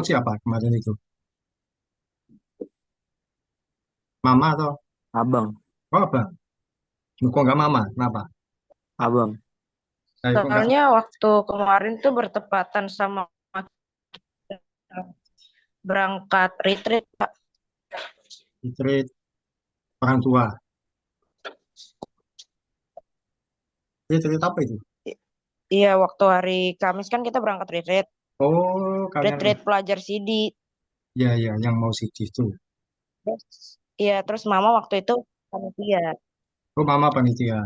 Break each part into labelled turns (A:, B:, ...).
A: siapa kemarin itu? Mama atau
B: Abang,
A: oh abang? Kok nggak mama? Kenapa?
B: abang.
A: Kok nggak
B: Soalnya waktu kemarin tuh bertepatan sama berangkat retreat, Pak.
A: treat orang tua? Treat apa itu?
B: Iya, waktu hari Kamis kan kita berangkat retreat.
A: Oh kalian,
B: Retreat pelajar Sidi.
A: ya ya yang mau sidis itu.
B: Terus, iya, terus mama waktu itu panitia.
A: Oh mama panitia.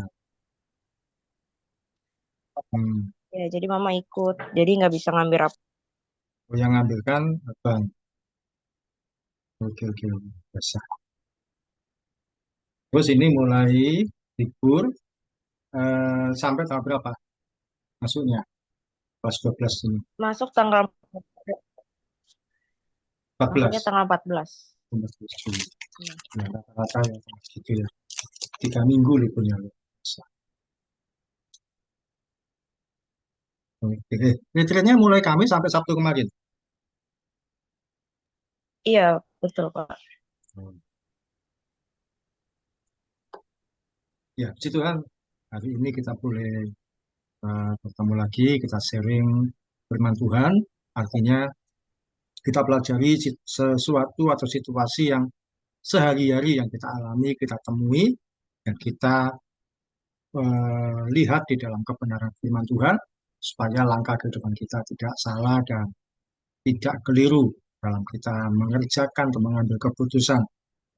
A: Hmm.
B: Ya, jadi mama ikut. Jadi nggak bisa ngambil apa.
A: Oh, yang ngambil kan abang. Oke oke oke. Biasa. Terus ini mulai libur sampai tanggal berapa masuknya? Kelas 12 ini.
B: Masuk tanggal
A: 14.
B: masuknya tanggal 14.
A: 14 Juli.
B: Iya.
A: Ya, rata-rata ya gitu ya. 3 minggu liburnya. Oke. Retreatnya mulai Kamis sampai Sabtu kemarin.
B: Iya, betul, Pak.
A: Hmm. Ya, situ kan hari ini kita boleh bertemu lagi, kita sharing firman Tuhan. Artinya kita pelajari sesuatu atau situasi yang sehari-hari yang kita alami, kita temui, dan kita lihat di dalam kebenaran firman Tuhan, supaya langkah kehidupan kita tidak salah dan tidak keliru dalam kita mengerjakan atau mengambil keputusan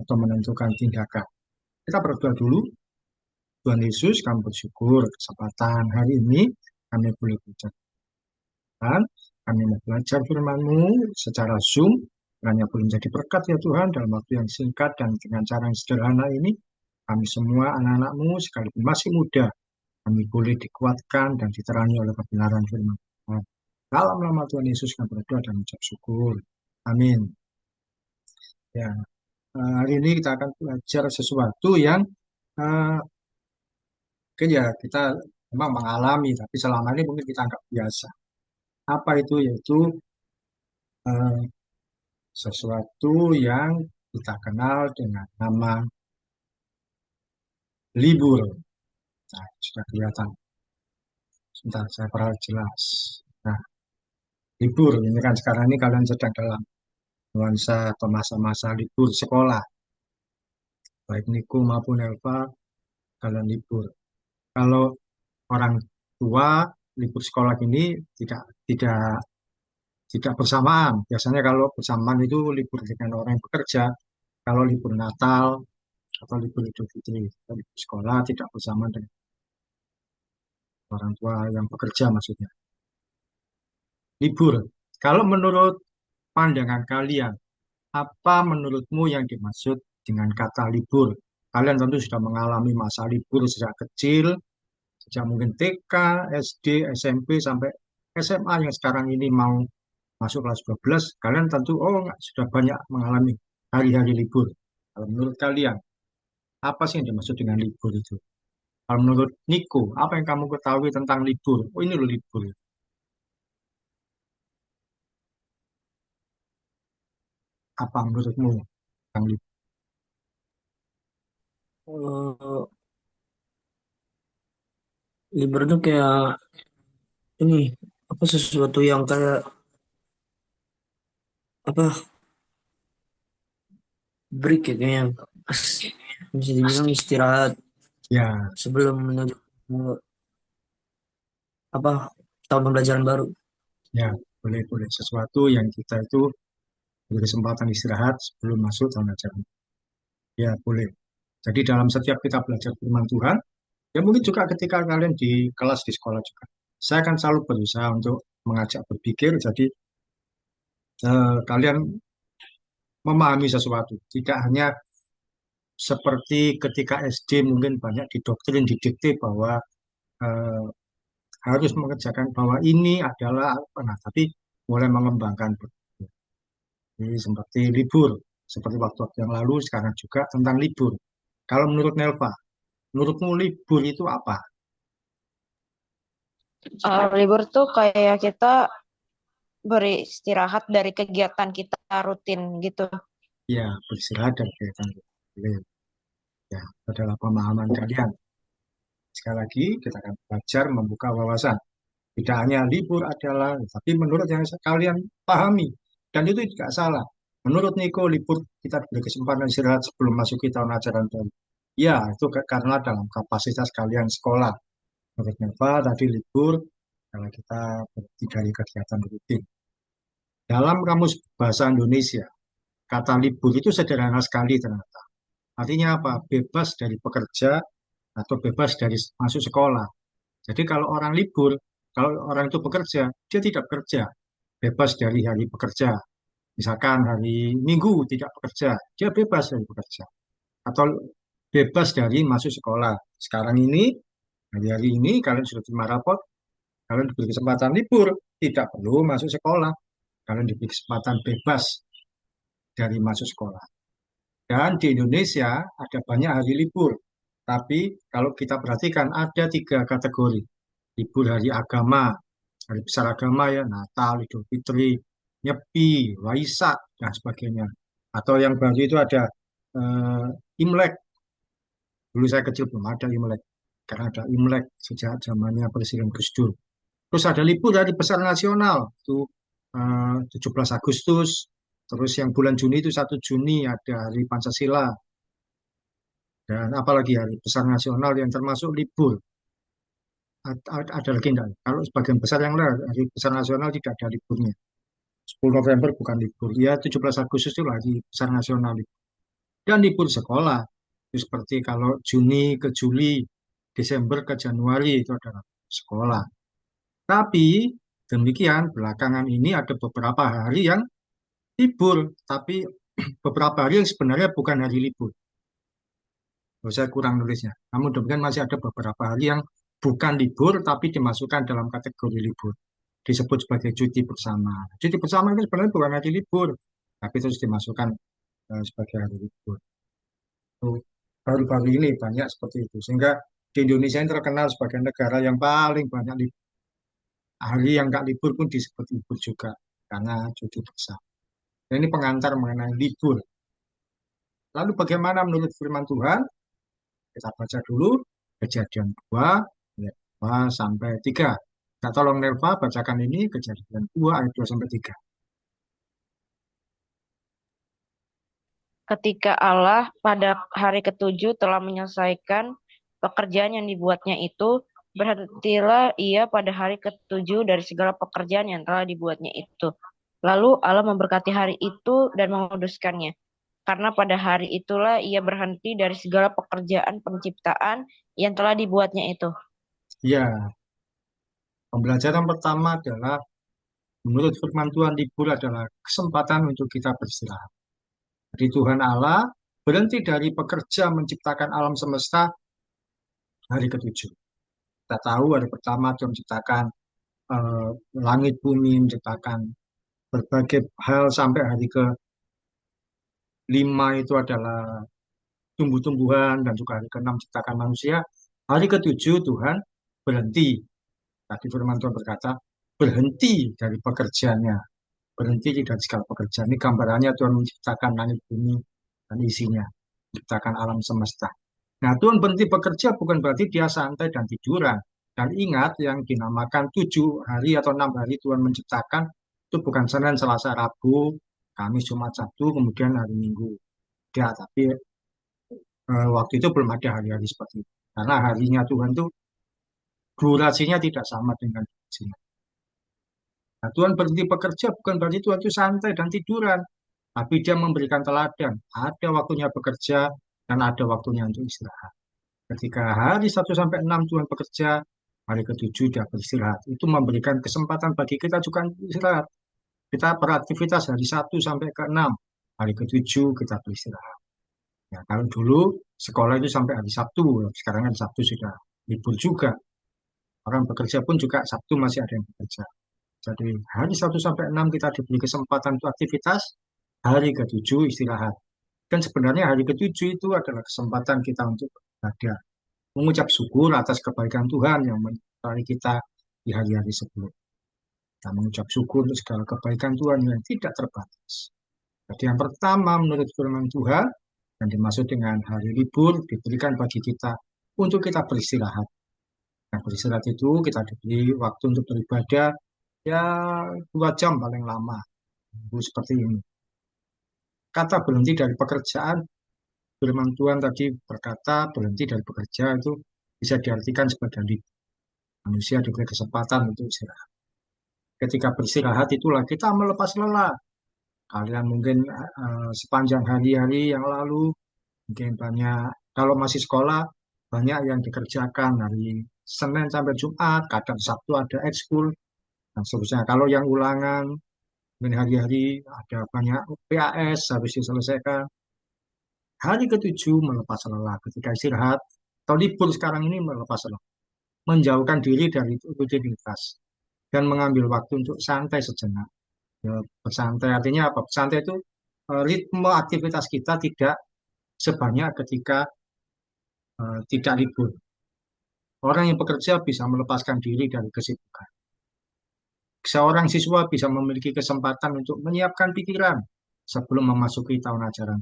A: atau menentukan tindakan. Kita berdoa dulu. Tuhan Yesus, kami bersyukur kesempatan hari ini kami boleh belajar Tuhan. Kami mau belajar firman-Mu secara Zoom. Kiranya boleh menjadi berkat ya Tuhan dalam waktu yang singkat dan dengan cara yang sederhana ini. Kami semua anak-anak-Mu sekalipun masih muda, kami boleh dikuatkan dan diterangi oleh kebenaran firman Tuhan. Dalam nama Tuhan Yesus kami berdoa dan mengucap syukur. Amin. Ya, hari ini kita akan belajar sesuatu yang eh, mungkin ya kita memang mengalami, tapi selama ini mungkin kita anggap biasa. Apa itu? Yaitu eh, sesuatu yang kita kenal dengan nama libur. Nah, sudah kelihatan. Sebentar, saya perjelas. Nah, libur ini kan sekarang ini kalian sedang dalam nuansa atau masa-masa libur sekolah. Baik Niku maupun Elva, kalian libur. Kalau orang tua libur sekolah ini tidak tidak bersamaan. Biasanya kalau bersamaan itu libur dengan orang yang bekerja. Kalau libur Natal atau libur Idul Fitri, kalau libur sekolah tidak bersamaan dengan orang tua yang bekerja maksudnya. Libur. Kalau menurut pandangan kalian, apa menurutmu yang dimaksud dengan kata libur? Kalian tentu sudah mengalami masa libur sejak kecil, sejak mungkin TK, SD, SMP, sampai SMA yang sekarang ini mau masuk kelas 12. Kalian tentu, oh sudah banyak mengalami hari-hari libur. Kalau menurut kalian, apa sih yang dimaksud dengan libur itu? Kalau menurut Niko, apa yang kamu ketahui tentang libur? Oh ini loh libur. Apa menurutmu tentang libur?
B: Eh, libur tuh kayak ini apa sesuatu yang kayak apa break ya kayaknya bisa dibilang istirahat
A: Ya,
B: sebelum menuju ke apa tahun pembelajaran baru.
A: ya, boleh, boleh. Sesuatu yang kita itu berkesempatan istirahat sebelum masuk tahun ajaran. Ya, boleh. Jadi dalam setiap kita belajar firman Tuhan, ya mungkin juga ketika kalian di kelas di sekolah juga. Saya akan selalu berusaha untuk mengajak berpikir, jadi kalian memahami sesuatu. Tidak hanya seperti ketika SD mungkin banyak didoktrin, didikte bahwa eh, harus mengerjakan bahwa ini adalah apa, nah, tapi mulai mengembangkan. Jadi seperti libur, seperti waktu-waktu yang lalu, sekarang juga tentang libur. Kalau menurut Nelva, menurutmu libur itu apa?
B: Libur tuh kayak kita
C: beristirahat dari kegiatan kita rutin gitu.
A: Ya, beristirahat dan kegiatan boleh. Ya, adalah pemahaman kalian. Sekali lagi, kita akan belajar membuka wawasan. Tidak hanya libur adalah, tapi menurut yang kalian pahami. Dan itu tidak salah. Menurut Niko, libur kita diberi kesempatan istirahat sebelum masuk ke tahun ajaran baru. Ya, itu karena dalam kapasitas kalian sekolah. Menurut Nova, tadi libur, karena kita berhenti dari kegiatan rutin. Dalam kamus bahasa Indonesia, kata libur itu sederhana sekali ternyata. Artinya apa? Bebas dari pekerja atau bebas dari masuk sekolah. Jadi kalau orang libur, kalau orang itu bekerja, dia tidak bekerja, bebas dari hari bekerja. Misalkan hari Minggu tidak bekerja, dia bebas dari bekerja. Atau bebas dari masuk sekolah. Sekarang ini, hari-hari ini, kalian sudah terima rapot, kalian diberi kesempatan libur, tidak perlu masuk sekolah. Kalian diberi kesempatan bebas dari masuk sekolah. Dan di Indonesia ada banyak hari libur. Tapi kalau kita perhatikan ada tiga kategori. Libur hari agama, hari besar agama ya, Natal, Idul Fitri, Nyepi, Waisak, dan sebagainya. Atau yang baru itu ada Imlek. Dulu saya kecil belum ada Imlek. Karena ada Imlek sejak zamannya Presiden Gus Dur. Terus ada libur hari besar nasional, itu 17 Agustus. Terus yang bulan Juni itu 1 Juni ada hari Pancasila. Dan apalagi hari besar nasional yang termasuk libur. Ada lagi enggak? Kalau sebagian besar yang lain, hari besar nasional tidak ada liburnya. 10 November bukan libur. Ya, 17 Agustus itu hari besar nasional. Dan libur sekolah. Itu seperti kalau Juni ke Juli, Desember ke Januari itu adalah sekolah. Tapi demikian, belakangan ini ada beberapa hari yang libur. Tapi beberapa hari yang sebenarnya bukan hari libur. Oh, saya kurang nulisnya. Namun demikian masih ada beberapa hari yang bukan libur, tapi dimasukkan dalam kategori libur. Disebut sebagai cuti bersama. Cuti bersama itu sebenarnya bukan hari libur, tapi terus dimasukkan sebagai hari libur. Itu baru-baru ini banyak seperti itu. Sehingga di Indonesia ini terkenal sebagai negara yang paling banyak libur. Hari yang nggak libur pun disebut libur juga, karena cuti bersama. Dan ini pengantar mengenai libur. Lalu bagaimana menurut firman Tuhan? Kita baca dulu Kejadian 2, ayat 2 sampai 3. Kita tolong Nelva bacakan ini Kejadian 2 ayat 2 sampai 3.
C: Ketika Allah pada hari ketujuh telah menyelesaikan pekerjaan yang dibuatnya itu, berhentilah ia pada hari ketujuh dari segala pekerjaan yang telah dibuatnya itu. Lalu Allah memberkati hari itu dan menguduskannya. Karena pada hari itulah ia berhenti dari segala pekerjaan penciptaan yang telah dibuatnya itu.
A: Ya, pembelajaran pertama adalah menurut firman Tuhan libur adalah kesempatan untuk kita beristirahat. Jadi Tuhan Allah berhenti dari pekerja menciptakan alam semesta hari ketujuh. Kita tahu hari pertama Tuhan menciptakan eh, langit bumi, menciptakan berbagai hal sampai hari ke-5 itu adalah tumbuh-tumbuhan dan juga hari ke-6 menciptakan manusia. Hari ketujuh Tuhan berhenti. Tadi firman Tuhan berkata, berhenti dari pekerjaannya. Berhenti dari segala pekerjaan. Ini gambarannya Tuhan menciptakan langit bumi dan isinya. Menciptakan alam semesta. Nah, Tuhan berhenti bekerja bukan berarti dia santai dan tiduran. Dan ingat yang dinamakan 7 hari atau 6 hari Tuhan menciptakan itu bukan Senin, Selasa, Rabu, Kamis, Jumat, Sabtu, kemudian hari Minggu. Ya, tapi waktu itu belum ada hari-hari seperti itu. Karena harinya Tuhan itu durasinya tidak sama dengan durasinya. Nah, Tuhan berhenti bekerja bukan berarti Tuhan itu santai dan tiduran. Tapi dia memberikan teladan. Ada waktunya bekerja dan ada waktunya untuk istirahat. Ketika hari 1 sampai 6 Tuhan bekerja, hari ketujuh dia beristirahat. Itu memberikan kesempatan bagi kita juga untuk istirahat. Kita beraktivitas hari 1 sampai ke-6, hari ketujuh kita beristirahat. Ya, kalau dulu sekolah itu sampai hari Sabtu, sekarang kan Sabtu sudah libur juga. Orang bekerja pun juga Sabtu masih ada yang bekerja. Jadi hari 1 sampai 6 kita diberi kesempatan untuk aktivitas, hari ketujuh istirahat. Dan sebenarnya hari ketujuh itu adalah kesempatan kita untuk beribadah, mengucap syukur atas kebaikan Tuhan yang menyertai kita di hari-hari sebelum. Kita mengucap syukur untuk segala kebaikan Tuhan yang tidak terbatas. Jadi yang pertama menurut firman Tuhan yang dimaksud dengan hari libur diberikan bagi kita untuk kita beristirahat. Nah, beristirahat itu kita diberi waktu untuk beribadah ya 2 jam paling lama. Seperti ini. Kata berhenti dari pekerjaan, firman Tuhan tadi berkata berhenti dari bekerja itu bisa diartikan sebagai libur. Manusia diberi kesempatan untuk istirahat. Ketika beristirahat itulah kita melepas lelah. Kalian mungkin sepanjang hari-hari yang lalu mungkin banyak kalau masih sekolah banyak yang dikerjakan dari Senin sampai Jumat, kadang Sabtu ada ekskul dan seterusnya. Kalau yang ulangan mungkin hari-hari ada banyak PAS harus diselesaikan. Hari ketujuh melepas lelah ketika istirahat atau libur sekarang ini melepas lelah, menjauhkan diri dari rutinitas dan mengambil waktu untuk santai sejenak. Ya, bersantai artinya apa? Bersantai itu ritme aktivitas kita tidak sebanyak ketika tidak libur. Orang yang bekerja bisa melepaskan diri dari kesibukan. Seorang siswa bisa memiliki kesempatan untuk menyiapkan pikiran sebelum memasuki tahun ajaran.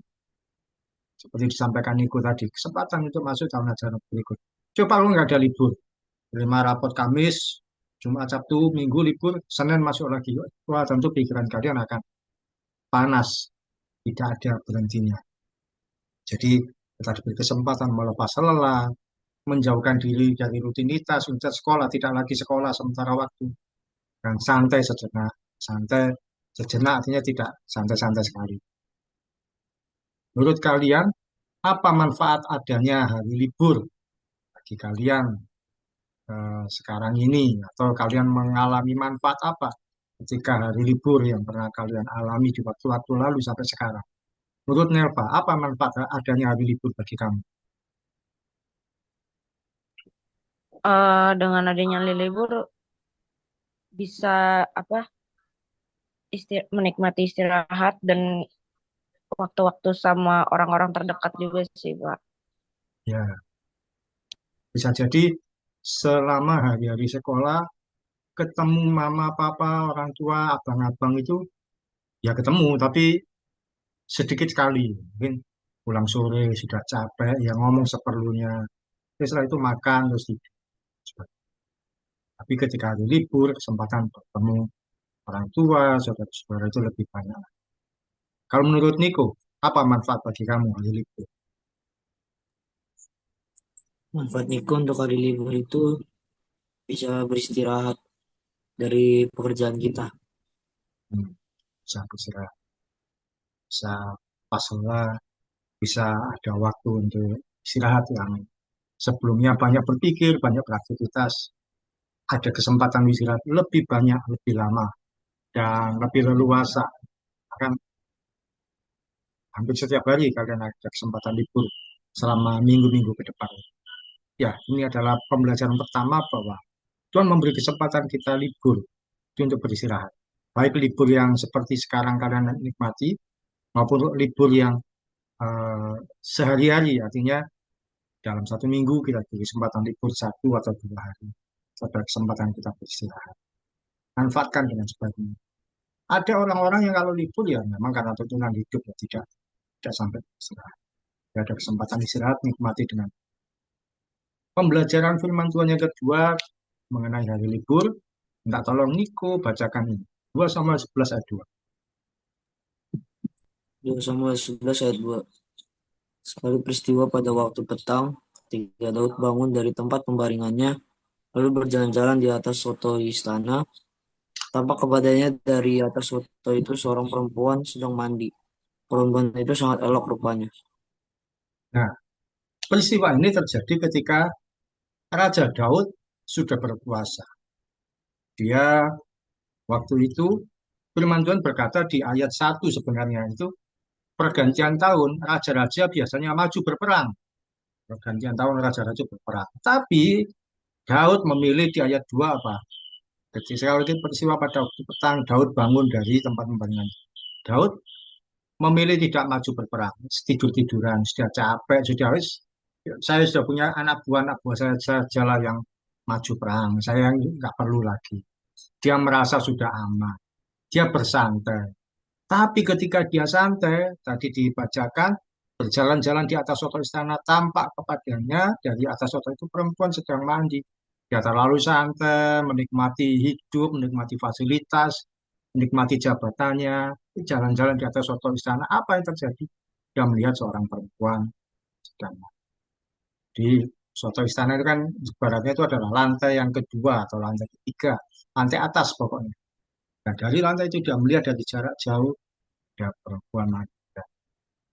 A: Seperti disampaikan Niko tadi, kesempatan untuk masuk tahun ajaran berikut. Coba kalau nggak ada libur, terima rapot Kamis, Jumat, Sabtu, Minggu libur, Senin masuk lagi. Wah, tentu pikiran kalian akan panas, tidak ada berhentinya. Jadi kita diberi kesempatan melepas lelah, menjauhkan diri dari rutinitas, rutinitas sekolah, tidak lagi sekolah sementara waktu, dan santai sejenak. Santai sejenak artinya tidak santai-santai sekali. Menurut kalian, apa manfaat adanya hari libur bagi kalian sekarang ini? Atau kalian mengalami manfaat apa ketika hari libur yang pernah kalian alami di waktu-waktu lalu sampai sekarang? Menurut Nelva, apa manfaat adanya hari libur bagi kamu?
C: Dengan adanya libur bisa apa menikmati istirahat dan waktu-waktu sama orang-orang terdekat juga sih, Pak.
A: Ya, bisa jadi selama hari-hari sekolah ketemu mama, papa, orang tua, abang-abang itu ya ketemu, tapi sedikit sekali. Mungkin pulang sore sudah capek, ya ngomong seperlunya. Terus setelah itu makan, terus tidur. Tapi ketika hari libur, kesempatan bertemu orang tua, saudara-saudara itu lebih banyak. Kalau menurut Niko, apa manfaat bagi kamu hari libur?
B: Manfaat Niko untuk hari libur itu bisa beristirahat dari pekerjaan kita.
A: Hmm, bisa beristirahat, bisa pas lelah, bisa ada waktu untuk istirahat yang sebelumnya banyak berpikir, banyak beraktivitas, ada kesempatan istirahat lebih banyak, lebih lama, dan lebih leluasa. Akan hampir setiap hari kalian ada kesempatan libur selama minggu-minggu ke depan. Ya, ini adalah pembelajaran pertama bahwa Tuhan memberi kesempatan kita libur itu untuk beristirahat. Baik libur yang seperti sekarang kalian nikmati, maupun libur yang sehari-hari, artinya dalam satu minggu kita beri kesempatan libur 1 atau 2 hari. Ada kesempatan kita beristirahat. Manfaatkan dengan sebaiknya. Ada orang-orang yang kalau libur ya memang karena tuntunan hidup ya tidak sampai beristirahat. Ya, ada kesempatan istirahat, nikmati dengan pembelajaran firman Tuhan yang kedua mengenai hari libur. Minta tolong Niko bacakan ini. 2 Samuel 11 ayat 2.
B: 2 Samuel 11 ayat 2. Sekali peristiwa pada waktu petang, ketika Daud bangun dari tempat pembaringannya, lalu berjalan-jalan di atas soto istana, tampak kepadanya dari atas soto itu seorang perempuan sedang mandi. Perempuan itu sangat elok rupanya.
A: Nah, peristiwa ini terjadi ketika Raja Daud sudah berkuasa. Dia waktu itu firman Tuhan berkata di ayat 1 sebenarnya itu pergantian tahun raja-raja biasanya maju berperang. Pergantian tahun raja-raja berperang. Tapi Daud memilih di ayat 2 apa? Jadi sekali lagi peristiwa pada waktu petang Daud bangun dari tempat pembaringan. Daud memilih tidak maju berperang, tidur-tiduran, sudah capek, sudah wis, saya sudah punya anak buah saya sajalah yang maju perang, saya nggak perlu lagi. Dia merasa sudah aman, dia bersantai. Tapi ketika dia santai, tadi dibacakan, berjalan-jalan di atas soto istana, tampak kepadanya dari atas soto itu perempuan sedang mandi. Dia terlalu santai, menikmati hidup, menikmati fasilitas, menikmati jabatannya. Jalan-jalan di atas soto istana, apa yang terjadi? Dia melihat seorang perempuan sedang di soto istana itu kan ibaratnya itu adalah lantai yang kedua atau lantai ketiga, lantai atas pokoknya. Nah, dari lantai itu dia melihat dari jarak jauh ada perempuan wanita.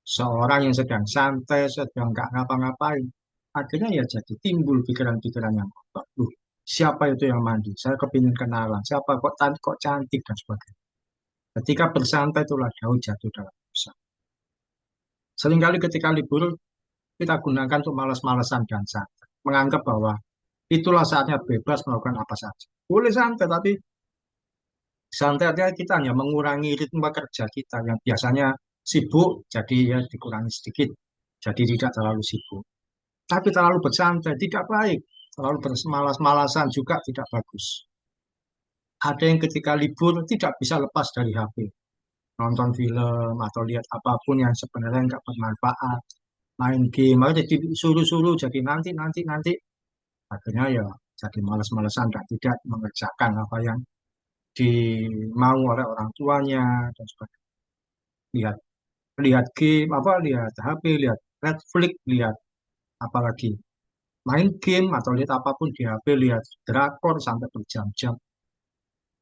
A: Seorang yang sedang santai, sedang nggak ngapa-ngapain. Akhirnya ya jadi timbul pikiran-pikiran yang kotor. Siapa itu yang mandi? Saya kepingin kenalan. Siapa kok cantik dan sebagainya. Ketika bersantai itulah jauh jatuh dalam dosa. Seringkali ketika libur kita gunakan untuk malas-malasan dan santai. Menganggap bahwa itulah saatnya bebas melakukan apa saja. Boleh santai, tapi santai artinya kita hanya mengurangi ritme kerja kita yang biasanya sibuk, jadi ya dikurangi sedikit, jadi tidak terlalu sibuk. Tapi terlalu bersantai tidak baik, terlalu bermalas-malasan juga tidak bagus. Ada yang ketika libur tidak bisa lepas dari HP, nonton film atau lihat apapun yang sebenarnya nggak bermanfaat, main game, aja jadi suruh-suruh jadi nanti, akhirnya ya jadi malas-malasan dan tidak mengerjakan apa yang dimau oleh orang tuanya dan sebagainya. Lihat lihat game apa lihat HP, lihat Netflix, lihat apalagi main game atau lihat apapun di HP, lihat drakor sampai berjam-jam.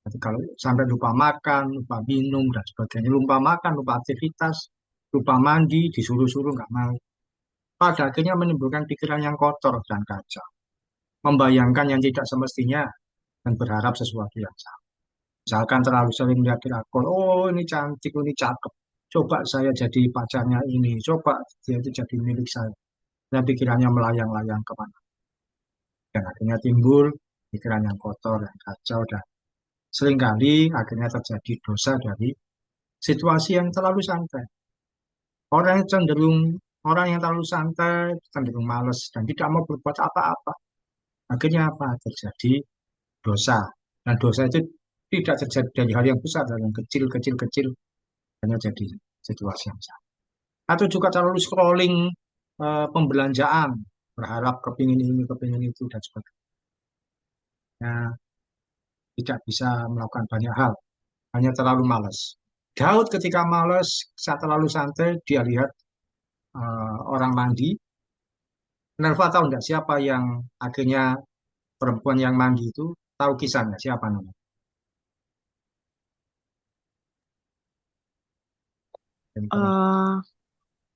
A: Jadi kalau sampai lupa makan, lupa minum dan sebagainya, lupa makan, lupa aktivitas, lupa mandi, disuruh-suruh nggak mau. Pada akhirnya menimbulkan pikiran yang kotor dan kacau. Membayangkan yang tidak semestinya dan berharap sesuatu yang salah. Misalkan terlalu sering lihat drakor, oh ini cantik, oh, ini cakep. Coba saya jadi pacarnya ini, coba dia itu jadi milik saya. Dan pikirannya melayang-layang kemana. Dan akhirnya timbul pikiran yang kotor dan kacau dan seringkali akhirnya terjadi dosa dari situasi yang terlalu santai. Orang yang cenderung orang yang terlalu santai cenderung malas dan tidak mau berbuat apa-apa. Akhirnya apa? Terjadi dosa. Dan dosa itu tidak terjadi dari hal yang besar, dari yang kecil, hanya jadi situasi yang sama. Atau juga terlalu scrolling pembelanjaan, berharap kepingin ini, kepingin itu, dan sebagainya. Tidak bisa melakukan banyak hal, hanya terlalu malas. Daud ketika malas, saat terlalu santai, dia lihat orang mandi. Nerva tahu nggak siapa yang akhirnya perempuan yang mandi itu, tahu kisahnya, siapa namanya? Dan pernah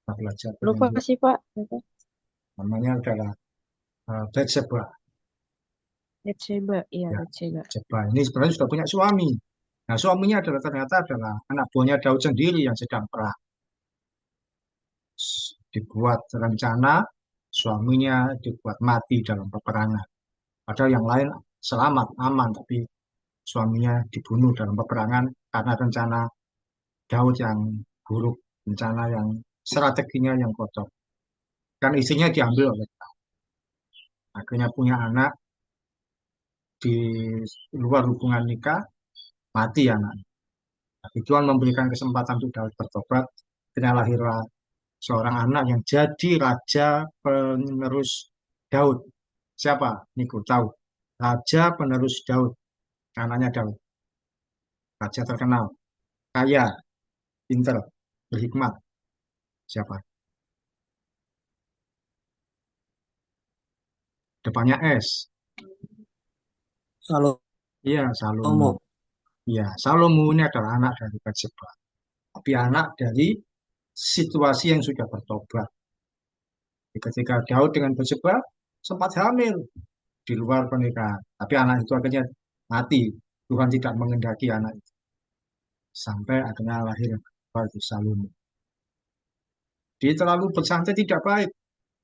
C: Eh,
A: belajar
C: lupa
A: perjanjian,
C: sih Pak. Lupa.
A: namanya adalah Bathsheba.
C: Bathsheba, iya
A: Ya,
C: Bathsheba.
A: Bathsheba ini sebenarnya sudah punya suami. Nah, suaminya adalah ternyata adalah anak buahnya Daud sendiri yang sedang perang. Dibuat rencana, suaminya dibuat mati dalam peperangan. Padahal yang lain selamat, aman, tapi suaminya dibunuh dalam peperangan karena rencana Daud yang buruk, rencana yang strateginya yang kotor. Kan istrinya diambil oleh Daud. Akhirnya punya anak di luar hubungan nikah, mati anak. Tapi Tuhan memberikan kesempatan untuk Daud bertobat. Akhirnya lahirlah seorang anak yang jadi raja penerus Daud. Siapa? Niko tahu. Raja penerus Daud, anaknya Daud. Raja terkenal, kaya, pinter, berhikmat. Siapa? Depannya S.
B: Salomo.
A: Iya, Salomo. Iya, Salomo ini adalah anak dari Batseba. Tapi anak dari situasi yang sudah bertobat. Ketika Daud dengan Batseba sempat hamil di luar pernikahan. Tapi anak itu akhirnya mati. Tuhan tidak mengendaki anak itu. Sampai akhirnya lahir di Salomo. Dia terlalu bersantai tidak baik.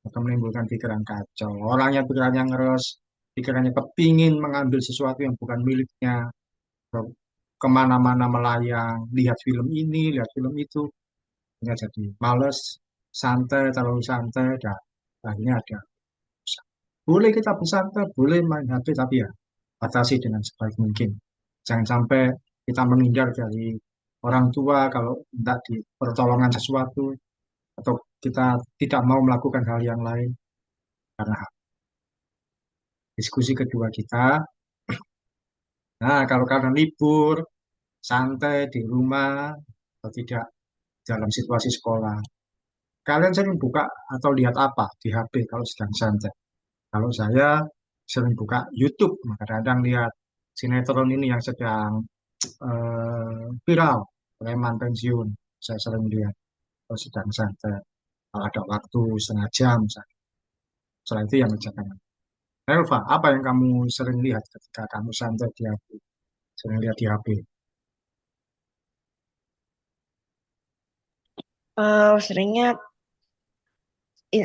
A: Akan menimbulkan pikiran kacau. Orang yang pikirannya ngeres, pikirannya kepingin mengambil sesuatu yang bukan miliknya, kemana-mana melayang, lihat film ini, lihat film itu, ya jadi males, santai, terlalu santai, dan akhirnya ada. Boleh kita bersantai, boleh main HP, tapi ya batasi dengan sebaik mungkin. Jangan sampai kita menghindar dari orang tua kalau minta di pertolongan sesuatu, atau kita tidak mau melakukan hal yang lain karena diskusi kedua kita. Nah, kalau karena libur, santai di rumah, atau tidak dalam situasi sekolah, kalian sering buka atau lihat apa di HP kalau sedang santai? Kalau saya sering buka YouTube, maka kadang lihat sinetron ini yang sedang viral, preman pensiun. Saya sering lihat kalau sedang santai. Kalau ada waktu setengah jam, misalnya. Setelah itu yang kerjakan. Elva, apa yang kamu sering lihat ketika kamu santai di HP? Sering lihat di HP.
C: Seringnya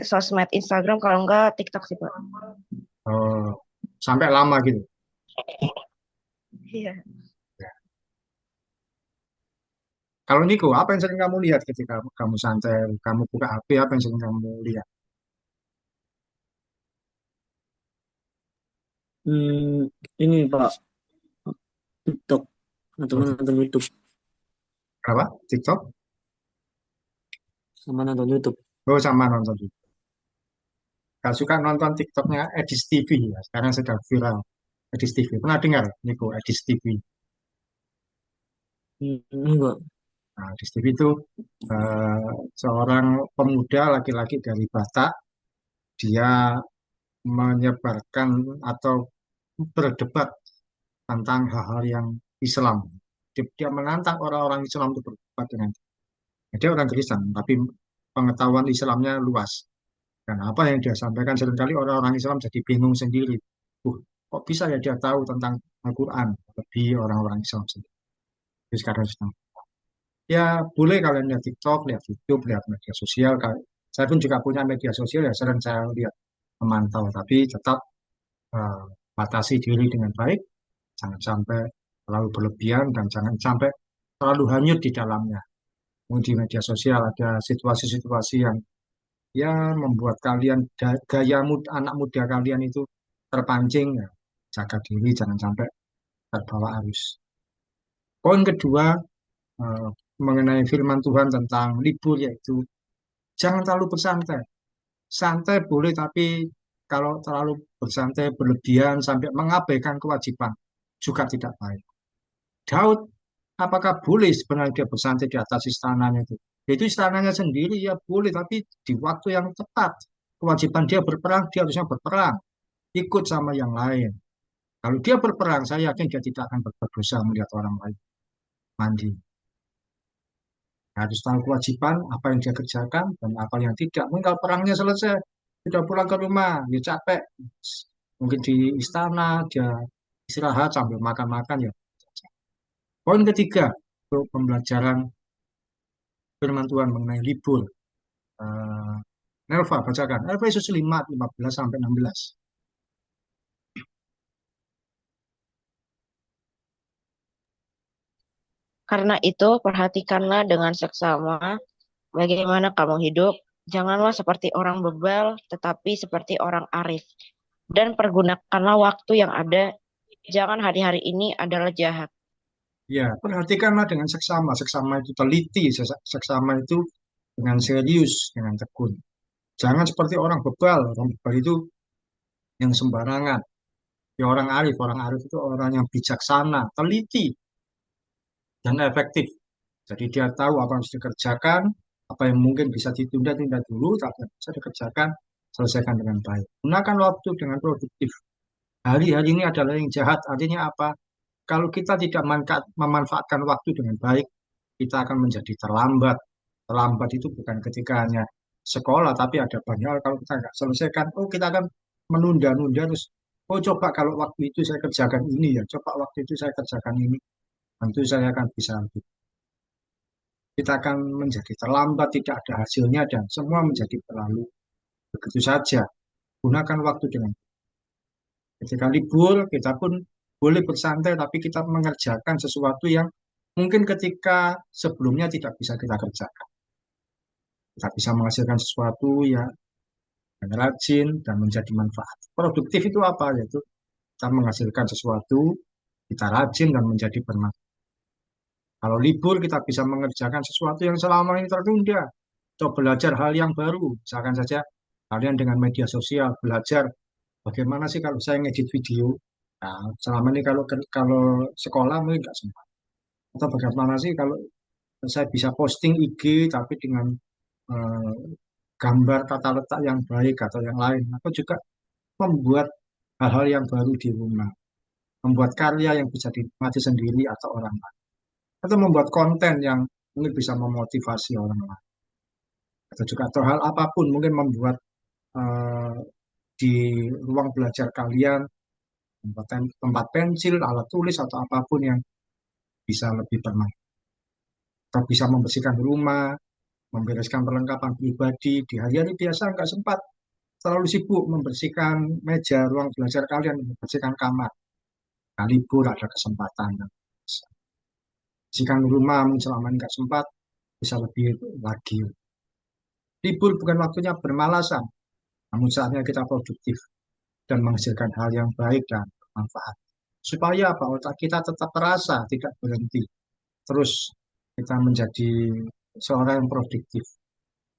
C: sosmed Instagram, kalau enggak TikTok sih, Pak.
A: Oh, sampai lama gitu.
C: Iya.
A: Ya. Kalau Niko, apa yang sering kamu lihat ketika kamu santai, kamu buka HP, apa yang sering kamu lihat?
B: Hmm, ini Pak, TikTok atau
A: Oh,
B: nonton YouTube,
A: apa? TikTok?
B: sama nonton YouTube.
A: Oh, sama nonton juga. Kalau suka nonton TikToknya Edis TV ya, sekarang sedang viral. Edis TV, pernah dengar Niko, Edis TV?
B: Enggak.
A: Nah, Edis TV itu seorang pemuda laki-laki dari Batak, dia menyebarkan atau berdebat tentang hal-hal yang Islam. Dia menantang orang-orang Islam untuk berdebat dengan dia. Dia orang Kristen, tapi pengetahuan Islamnya luas. Dan apa yang dia sampaikan seringkali orang-orang Islam jadi bingung sendiri. Kok bisa ya dia tahu tentang Al-Quran lebih orang-orang Islam sendiri. Jadi sekarang sedang. Ya boleh kalian lihat TikTok, lihat YouTube, lihat media sosial. Saya pun juga punya media sosial ya, sering saya lihat memantau, tapi tetap eh, batasi diri dengan baik, jangan sampai terlalu berlebihan dan jangan sampai terlalu hanyut di dalamnya. Di media sosial ada situasi-situasi yang ya membuat kalian gaya anak muda kalian itu terpancing ya. Jaga diri jangan sampai terbawa arus. Poin kedua eh, mengenai firman Tuhan tentang libur yaitu jangan terlalu bersantai. Santai boleh tapi kalau terlalu bersantai berlebihan sampai mengabaikan kewajiban juga tidak baik. Daud, apakah boleh sebenarnya dia bersantai di atas istananya itu? Itu istananya sendiri ya boleh, tapi di waktu yang tepat. Kewajiban dia berperang, dia harusnya berperang. Ikut sama yang lain. Kalau dia berperang, saya yakin dia tidak akan berbuat dosa melihat orang lain mandi. Harus tahu kewajiban, apa yang dia kerjakan, dan apa yang tidak. Mungkin kalau perangnya selesai, sudah pulang ke rumah, dia capek. Mungkin di istana, dia istirahat sambil makan-makan ya. Poin ketiga, untuk pembelajaran firman Tuhan mengenai libur. Eh, Nelva, bacakan. Efesus 5, 15 sampai 16.
C: Karena itu, perhatikanlah dengan seksama bagaimana kamu hidup. Janganlah seperti orang bebal, tetapi seperti orang arif. Dan pergunakanlah waktu yang ada. Jangan hari-hari ini adalah jahat.
A: Ya, perhatikanlah dengan seksama. Seksama itu teliti, seksama itu dengan serius, dengan tekun. Jangan seperti orang bebal. Orang bebal itu yang sembarangan. Ya, orang arif itu orang yang bijaksana, teliti, dan efektif. Jadi dia tahu apa yang harus dikerjakan, apa yang mungkin bisa ditunda-tunda dulu, tapi yang bisa dikerjakan, selesaikan dengan baik. Gunakan waktu dengan produktif. Hari-hari ini adalah yang jahat. Artinya apa? Kalau kita tidak memanfaatkan waktu dengan baik, kita akan menjadi terlambat. Terlambat itu bukan ketika hanya sekolah, tapi ada banyak hal kalau kita nggak selesaikan, oh kita akan menunda-nunda terus. Oh coba kalau waktu itu saya kerjakan ini ya, coba waktu itu saya kerjakan ini, tentu saya akan bisa lebih. Kita akan menjadi terlambat, tidak ada hasilnya, dan semua menjadi terlalu begitu saja. Gunakan waktu dengan ketika libur, kita pun boleh bersantai, tapi kita mengerjakan sesuatu yang mungkin ketika sebelumnya tidak bisa kita kerjakan. Kita bisa menghasilkan sesuatu yang rajin dan menjadi manfaat. Produktif itu apa? Yaitu kita menghasilkan sesuatu kita rajin dan menjadi bermanfaat. Kalau libur kita bisa mengerjakan sesuatu yang selama ini tertunda, atau belajar hal yang baru. Misalkan saja kalian dengan media sosial belajar bagaimana sih kalau saya ngedit video. Nah, selama ini kalau sekolah mungkin nggak sempat. Atau bagaimana sih kalau saya bisa posting IG tapi dengan eh, gambar tata letak yang baik atau yang lain. Aku juga membuat hal-hal yang baru di rumah, membuat karya yang bisa dinikmati sendiri atau orang lain, atau membuat konten yang mungkin bisa memotivasi orang lain, atau juga atau hal apapun mungkin membuat eh, di ruang belajar kalian tempat pensil, alat tulis atau apapun yang bisa lebih bermanfaat. Atau bisa membersihkan rumah, membereskan perlengkapan pribadi di hari-hari biasa nggak sempat terlalu sibuk membersihkan meja ruang belajar kalian, membersihkan kamar. Nah, libur ada kesempatan. Bersihkan rumah selama ini nggak sempat, bisa lebih lagi. Libur bukan waktunya bermalasan, namun saatnya kita produktif dan menghasilkan hal yang baik dan bermanfaat. Supaya apa? Otak kita tetap terasa, tidak berhenti. Terus kita menjadi seorang yang produktif,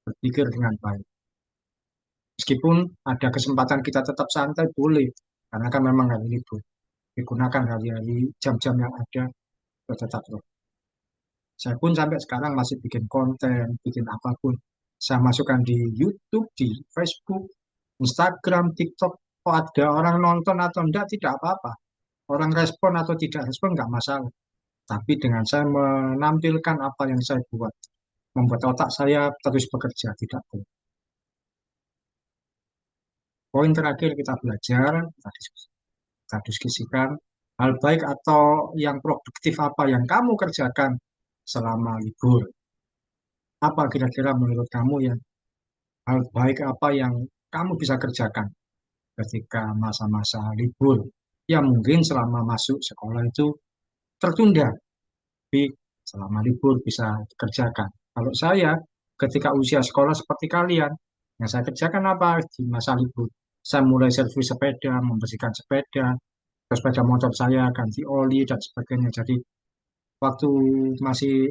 A: berpikir dengan baik. Meskipun ada kesempatan kita tetap santai, boleh. Karena kan memang hari libur. Digunakan hari-hari jam-jam yang ada, kita tetap produktif. Saya pun sampai sekarang masih bikin konten, bikin apapun. Saya masukkan di YouTube, di Facebook, Instagram, TikTok. Kok ada orang nonton atau enggak, tidak apa-apa. Orang respon atau tidak respon enggak masalah. Tapi dengan saya menampilkan apa yang saya buat, membuat otak saya terus bekerja, tidak boleh. Poin terakhir kita belajar, kita diskusikan hal baik atau yang produktif apa yang kamu kerjakan selama libur. Apa kira-kira menurut kamu yang hal baik apa yang kamu bisa kerjakan ketika masa-masa libur? Ya mungkin selama masuk sekolah itu tertunda, tapi selama libur bisa dikerjakan. Kalau saya ketika usia sekolah seperti kalian, yang saya kerjakan apa di masa libur? Saya mulai servis sepeda, membersihkan sepeda, terus sepeda motor saya ganti oli dan sebagainya. Jadi waktu masih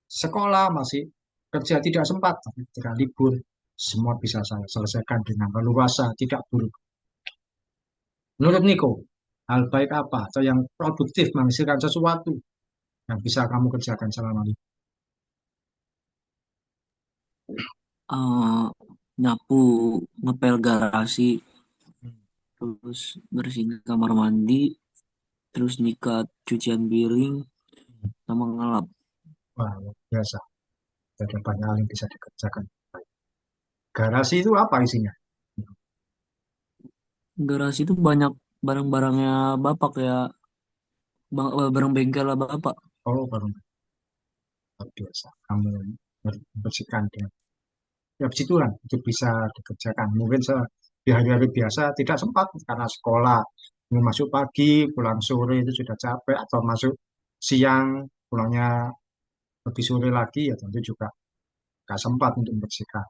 A: sekolah, masih kerja tidak sempat, tapi ketika libur semua bisa saya selesaikan dengan leluasa, tidak buruk. Menurut Niko, hal baik apa atau yang produktif menghasilkan sesuatu yang bisa kamu kerjakan selama libur?
B: Eh, Nyapu, ngepel garasi, terus bersihin kamar mandi, terus nyikat cucian piring, sama ngelap.
A: Wah, luar biasa. Ada banyak hal yang bisa dikerjakan. Garasi itu apa isinya?
B: Garasi itu banyak barang-barangnya bapak ya, barang bengkel lah bapak.
A: Oh, baru luar biasa. Kamu membersihkan dengan ya puji Tuhan itu bisa dikerjakan. Mungkin di hari-hari biasa tidak sempat karena sekolah. Mau masuk pagi, pulang sore itu sudah capek atau masuk siang, pulangnya lebih sore lagi ya tentu juga nggak sempat untuk membersihkan.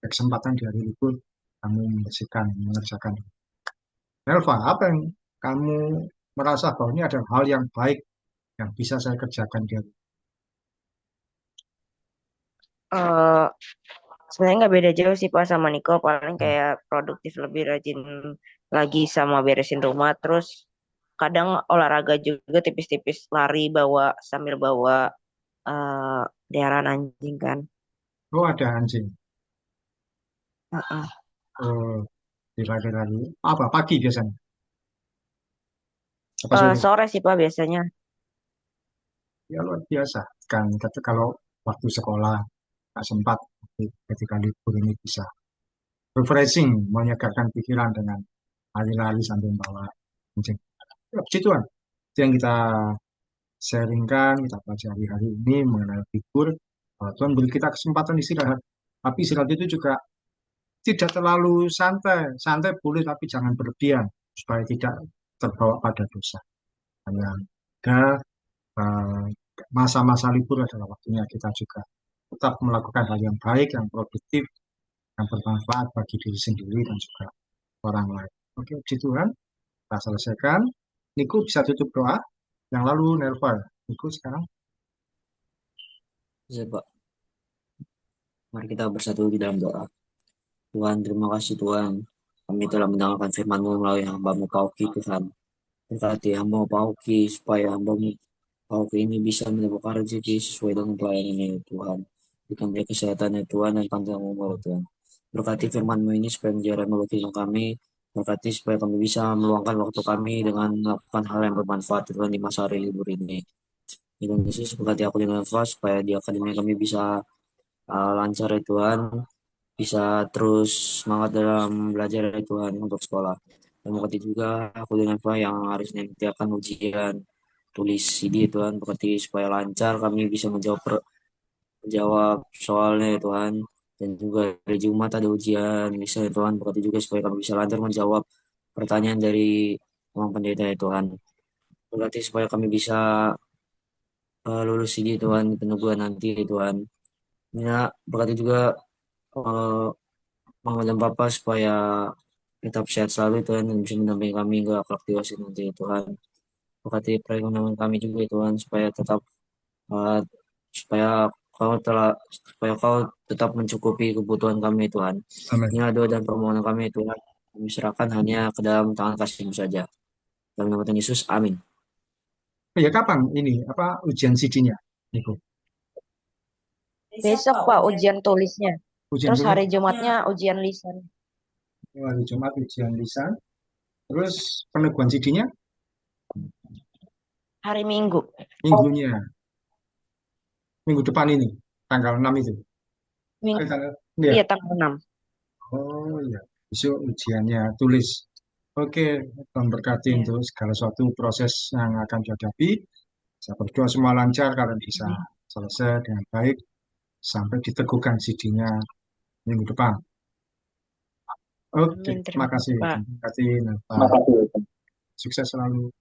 A: Ada kesempatan di hari libur kamu membersihkan, mengerjakan. Elva, apa yang kamu merasa bahwa ini adalah hal yang baik yang bisa saya kerjakan di hari?
C: Eh, Sebenarnya nggak beda jauh sih Pak sama Niko, paling
A: Hmm.
C: kayak produktif lebih rajin lagi sama beresin rumah, terus kadang olahraga juga tipis-tipis lari sambil bawa eh peliharaan anjing kan.
A: Oh, ada anjing.
C: Heeh.
A: Oh, di lari-lari. Apa? Pagi biasanya? Apa sore?
C: Sore sih Pak biasanya.
A: Ya luar biasa. Kan kalau waktu sekolah nggak sempat, tapi ketika libur ini bisa refreshing, menyegarkan pikiran dengan lari-lari sambil bawa anjing. Ya, puji Tuhan. Itu yang kita sharingkan, kita pelajari hari ini mengenai libur. Tuhan beri kita kesempatan istirahat. Tapi istirahat itu juga tidak terlalu santai. Santai boleh, tapi jangan berlebihan. Supaya tidak terbawa pada dosa. Hanya eh, masa-masa libur adalah waktunya kita juga tetap melakukan hal yang baik, yang produktif, yang bermanfaat bagi diri sendiri dan juga orang lain. Oke, puji Tuhan, kita selesaikan. Niku bisa tutup doa. Yang lalu Nelva, ikut sekarang.
B: Saya, Pak. Mari kita bersatu di dalam doa. Tuhan, terima kasih Tuhan. Kami telah mendengarkan firman-Mu melalui hamba-Mu Pauki, Tuhan. Berkati hamba Pauki supaya hamba-Mu Pauki ini bisa mendapatkan rezeki sesuai dengan pelayanannya, ya Tuhan. Berikan dia kesehatan, ya Tuhan, dan panjang umur, ya Tuhan. Berkati firman-Mu ini supaya menjadi bagi kami. Berkati supaya kami bisa meluangkan waktu kami dengan melakukan hal yang bermanfaat, ya Tuhan, di masa hari libur ini. Dengan Yesus, berkati aku dengan Eva supaya di akademi kami bisa lancar, ya Tuhan, bisa terus semangat dalam belajar, ya Tuhan, untuk sekolah. Dan berkati juga aku dengan Eva yang harus nanti akan ujian tulis CD, ya Tuhan, berkati supaya lancar kami bisa menjawab soalnya, ya Tuhan. Dan juga hari Jumat ada ujian bisa, ya Tuhan, berkati juga supaya kami bisa lancar menjawab pertanyaan dari Tuhan Pendeta, ya Tuhan. Berkati supaya kami bisa lulus CD, Tuhan, di peneguhan nanti, ya Tuhan. Ya, berkati juga eh, Mama dan Papa supaya tetap sehat selalu, Tuhan, dan bisa mendampingi kami hingga kelak dewasa nanti, ya Tuhan. Berkati perekonomian kami juga, ya Tuhan, supaya tetap eh, supaya kau telah supaya kau tetap mencukupi kebutuhan kami, ya Tuhan.
A: Amin.
B: Inilah doa dan permohonan kami, ya Tuhan. Kami serahkan hanya ke dalam tangan kasih-Mu saja. Dalam nama Tuhan Yesus, amin.
A: Oh ya, kapan ini apa ujian CD-nya? Niko.
C: Besok Pak ujian tulisnya.
A: Ujian
C: Terus hari
A: tulis
C: Jumatnya ujian lisan.
A: hari Jumat ujian lisan. Terus peneguhan CD-nya
C: Hari Minggu.
A: minggunya, minggu depan ini, tanggal 6 itu.
C: Ming
A: Tanggal, iya.
C: iya tanggal 6.
A: Oh iya, besok ujiannya tulis. Oke, Tuhan berkati
C: Ya.
A: untuk segala suatu proses yang akan dihadapi. Saya berdoa semua lancar, kalian bisa selesai dengan baik sampai diteguhkan CD-nya minggu depan. Oke,
C: Amin.
A: terima
C: Terima
A: kasih.
C: kasih Pak.
A: Terima kasih, Nata. Sukses selalu.